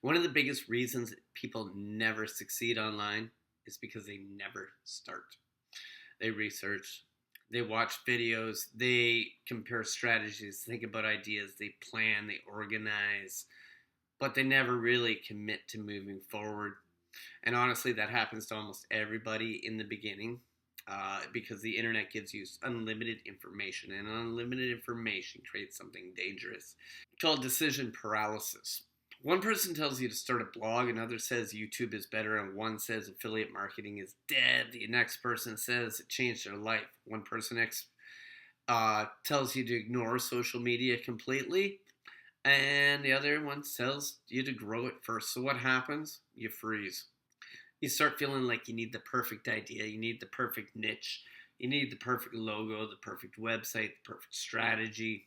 One of the biggest reasons people never succeed online is because they never start. They research, they watch videos, they compare strategies, think about ideas, they plan, they organize, but they never really commit to moving forward. And honestly, that happens to almost everybody in the beginning because the internet gives you unlimited information, and unlimited information creates something dangerous called decision paralysis. One person tells you to start a blog, another says YouTube is better, and one says affiliate marketing is dead. The next person says it changed their life. One person tells you to ignore social media completely, and the other one tells you to grow it first. So what happens? You freeze. You start feeling like you need the perfect idea, you need the perfect niche, you need the perfect logo, the perfect website, the perfect strategy.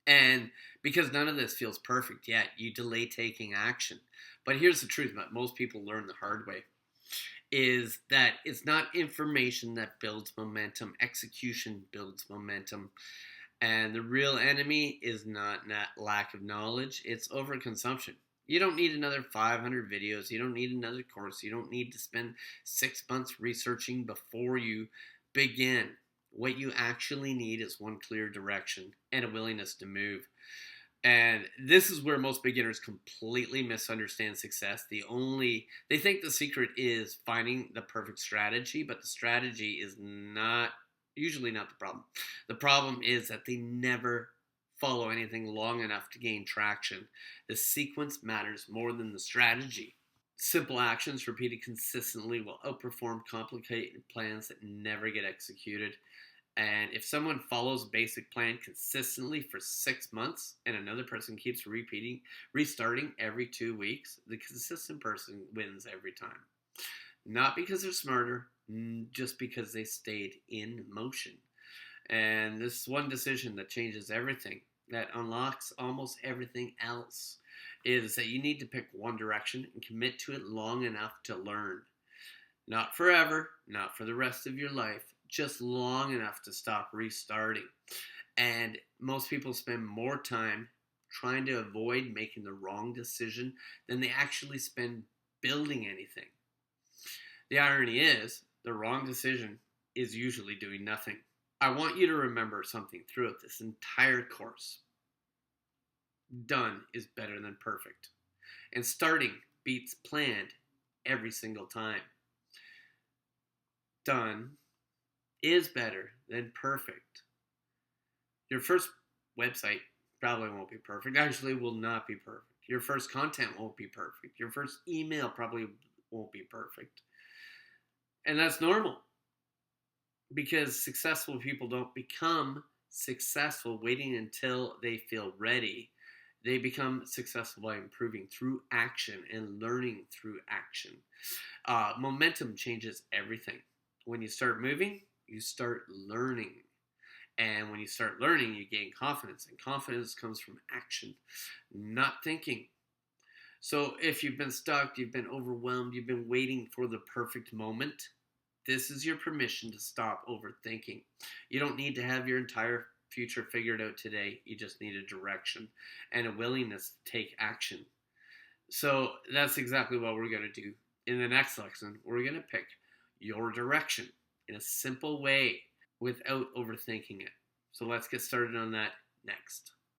And because none of this feels perfect yet, you delay taking action. But here's the truth that most people learn the hard way is that it's not information that builds momentum, execution builds momentum. And the real enemy is not lack of knowledge, it's overconsumption. You don't need another 500 videos. You don't need another course. You don't need to spend 6 months researching before you begin. What you actually need is one clear direction and a willingness to move. And this is where most beginners completely misunderstand success. They think the secret is finding the perfect strategy, but the strategy is usually not the problem. The problem is that they never follow anything long enough to gain traction. The sequence matters more than the strategy. Simple actions repeated consistently will outperform complicated plans that never get executed. And if someone follows a basic plan consistently for 6 months and another person keeps restarting every 2 weeks, the consistent person wins every time. Not because they're smarter, just because they stayed in motion. And this one decision that changes everything, that unlocks almost everything else, is that you need to pick one direction and commit to it long enough to learn. Not forever, not for the rest of your life, just long enough to stop restarting. And most people spend more time trying to avoid making the wrong decision than they actually spend building anything. The irony is, the wrong decision is usually doing nothing. I want you to remember something throughout this entire course. Done is better than perfect. And starting beats planned every single time. Done is better than perfect. Your first website probably won't be perfect. Actually, will not be perfect. Your first content won't be perfect. Your first email probably won't be perfect. And that's normal because successful people don't become successful waiting until they feel ready. They become successful by improving through action and learning through action. Momentum changes everything. When you start moving, you start learning. And when you start learning, you gain confidence. And confidence comes from action, not thinking. So if you've been stuck, you've been overwhelmed, you've been waiting for the perfect moment, this is your permission to stop overthinking. You don't need to have your entire future figured out today. You just need a direction and a willingness to take action. So that's exactly what we're going to do. In the next lesson, we're going to pick your direction in a simple way without overthinking it. So let's get started on that next.